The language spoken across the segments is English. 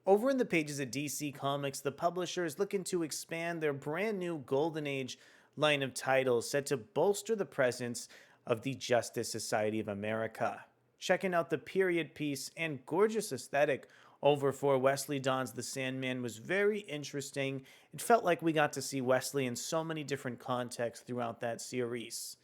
Over in the pages of DC Comics, the publisher is looking to expand their brand new Golden Age line of titles set to bolster the presence of the Justice Society of America. Checking out the period piece and gorgeous aesthetic over for Wesley Dawn's The Sandman was very interesting. It felt like we got to see Wesley in so many different contexts throughout that series.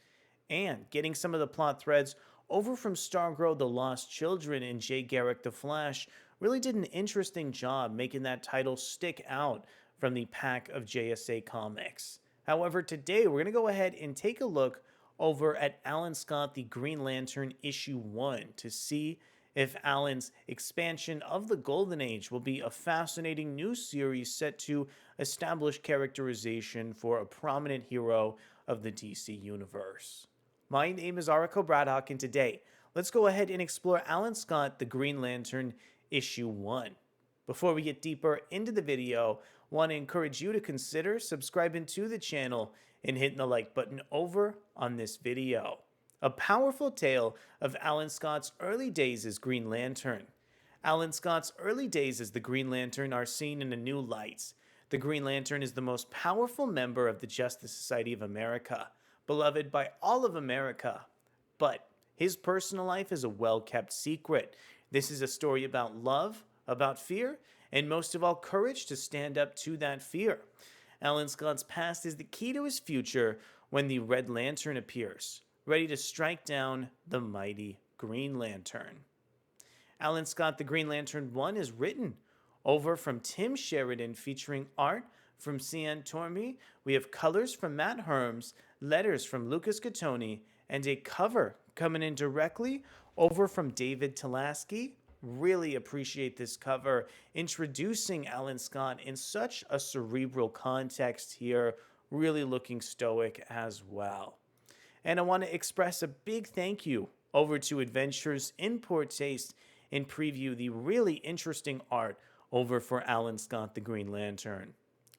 And getting some of the plot threads over from Stargirl The Lost Children and Jay Garrick The Flash really did an interesting job making that title stick out from the pack of JSA comics. However, today we're going to go ahead and take a look over at Alan Scott The Green Lantern issue 1 to see if Alan's expansion of the Golden Age will be a fascinating new series set to establish characterization for a prominent hero of the DC universe. My name is Ariko Braddock, and today, let's go ahead and explore Alan Scott The Green Lantern issue 1. Before we get deeper into the video, I want to encourage you to consider subscribing to the channel and hitting the like button over on this video. A powerful tale of Alan Scott's early days as Green Lantern. Alan Scott's early days as the Green Lantern are seen in a new light. The Green Lantern is the most powerful member of the Justice Society of America, beloved by all of America. But his personal life is a well-kept secret. This is a story about love, about fear, and most of all, courage to stand up to that fear. Alan Scott's past is the key to his future when the Red Lantern appears, ready to strike down the mighty Green Lantern. Alan Scott The Green Lantern 1 is written over from Tim Sheridan, featuring art from Cian Tormey. We have colors from Matt Herms, letters from Lucas Gattoni, and a cover coming in directly over from David Talaski. Really appreciate this cover, introducing Alan Scott in such a cerebral context here, really looking stoic as well. And I want to express a big thank you over to Adventures in Poor Taste and preview the really interesting art over for Alan Scott The Green Lantern.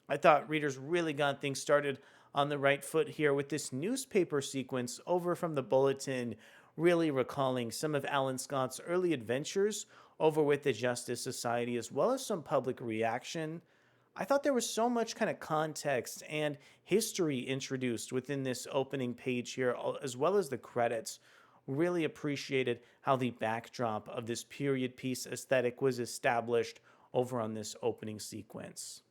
I thought readers really got things started on the right foot here with this newspaper sequence over from the Bulletin, really recalling some of Alan Scott's early adventures over with the Justice Society, as well as some public reaction. I thought there was so much kind of context and history introduced within this opening page here, as well as the credits. Really appreciated how the backdrop of this period piece aesthetic was established over on this opening sequence.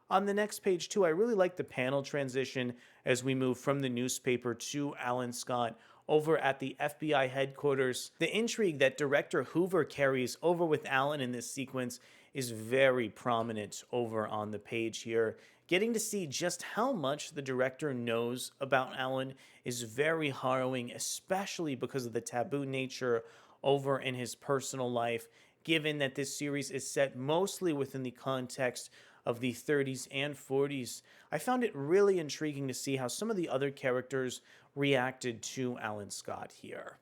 On the next page, too, I really like the panel transition as we move from the newspaper to Alan Scott over at the FBI headquarters. The intrigue that Director Hoover carries over with Alan in this sequence is very prominent over on the page here. Getting to see just how much the director knows about Alan is very harrowing, especially because of the taboo nature over in his personal life, given that this series is set mostly within the context of the 30s and 40s. I found it really intriguing to see how some of the other characters reacted to Alan Scott here.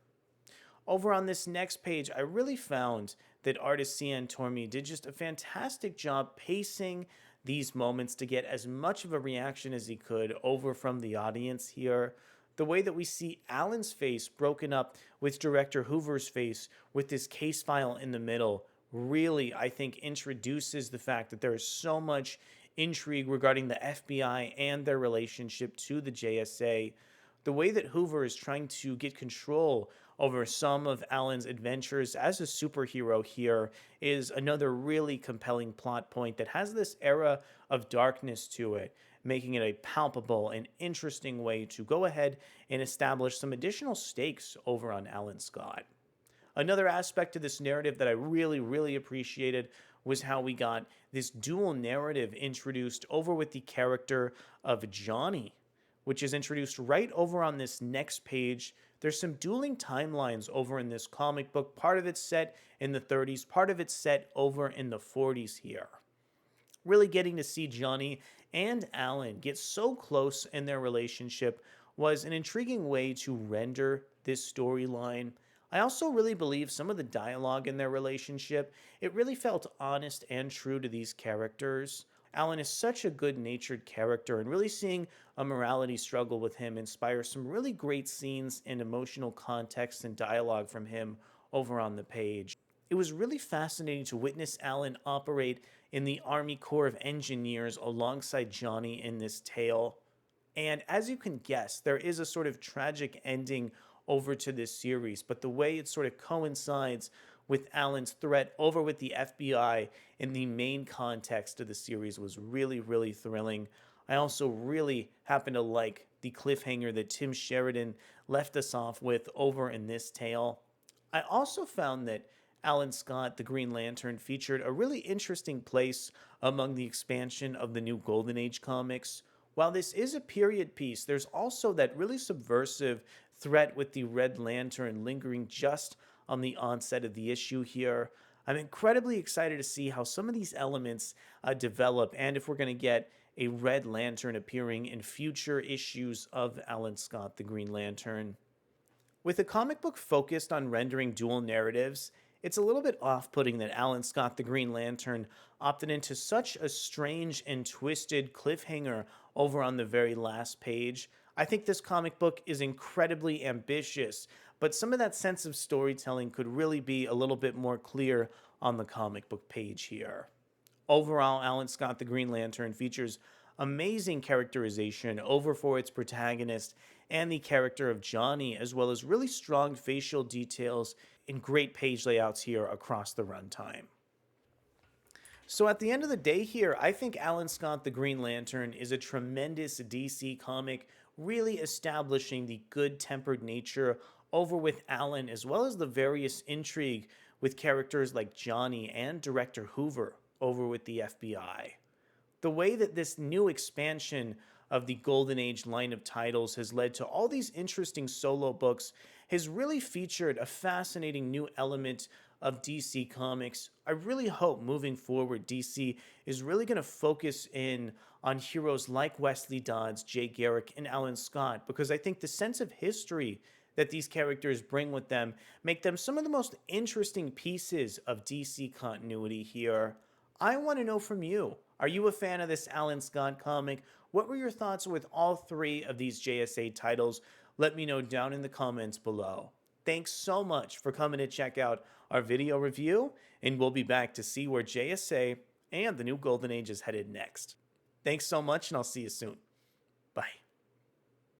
Over on this next page, I really found that artist Cian Tormey did just a fantastic job pacing these moments to get as much of a reaction as he could over from the audience here. The way that we see Alan's face broken up with Director Hoover's face with this case file in the middle really, I think, introduces the fact that there is so much intrigue regarding the FBI and their relationship to the JSA. The way that Hoover is trying to get control over some of Alan's adventures as a superhero here is another really compelling plot point that has this era of darkness to it, making it a palpable and interesting way to go ahead and establish some additional stakes over on Alan Scott. Another aspect of this narrative that I really appreciated was how we got this dual narrative introduced over with the character of Johnny, which is introduced right over on this next page. There's some dueling timelines over in this comic book. Part of it's set in the 30s, part of it's set over in the 40s here. Really getting to see Johnny and Alan get so close in their relationship was an intriguing way to render this storyline. I also really believe some of the dialogue in their relationship, it really felt honest and true to these characters. Alan is such a good-natured character, and really seeing a morality struggle with him inspires some really great scenes and emotional context and dialogue from him over on the page. it was really fascinating to witness Alan operate in the Army Corps of Engineers alongside Johnny in this tale. And as you can guess, there is a sort of tragic ending over to this series, but the way it sort of coincides with Alan's threat over with the FBI in the main context of the series was really, really thrilling. I also really happen to like the cliffhanger that Tim Sheridan left us off with over in this tale. I also found that Alan Scott, the Green Lantern, featured a really interesting place among the expansion of the new Golden Age comics. While this is a period piece, there's also that really subversive threat with the Red Lantern lingering just on the onset of the issue here. I'm incredibly excited to see how some of these elements develop and if we're going to get a Red Lantern appearing in future issues of Alan Scott, the Green Lantern. With a comic book focused on rendering dual narratives, it's a little bit off putting that Alan Scott the Green Lantern opted into such a strange and twisted cliffhanger over on the very last page. I think this comic book is incredibly ambitious, but some of that sense of storytelling could really be a little bit more clear on the comic book page here. Overall, Alan Scott the Green Lantern features amazing characterization over for its protagonist and the character of Johnny, as well as really strong facial details and great page layouts here across the runtime. So at the end of the day here, I think Alan Scott the Green Lantern is a tremendous DC comic, really establishing the good-tempered nature over with Alan, as well as the various intrigue with characters like Johnny and Director Hoover over with the FBI. The way that this new expansion of the Golden Age line of titles has led to all these interesting solo books has really featured a fascinating new element of DC Comics. I really hope moving forward DC is really going to focus in on heroes like Wesley Dodds, Jay Garrick, and Alan Scott, because I think the sense of history that these characters bring with them make them some of the most interesting pieces of DC continuity here. I want to know from you. Are you a fan of this Alan Scott comic? What were your thoughts with all three of these JSA titles? Let me know down in the comments below. Thanks so much for coming to check out our video review, and we'll be back to see where JSA and the new Golden Age is headed next. Thanks so much, and I'll see you soon. Bye.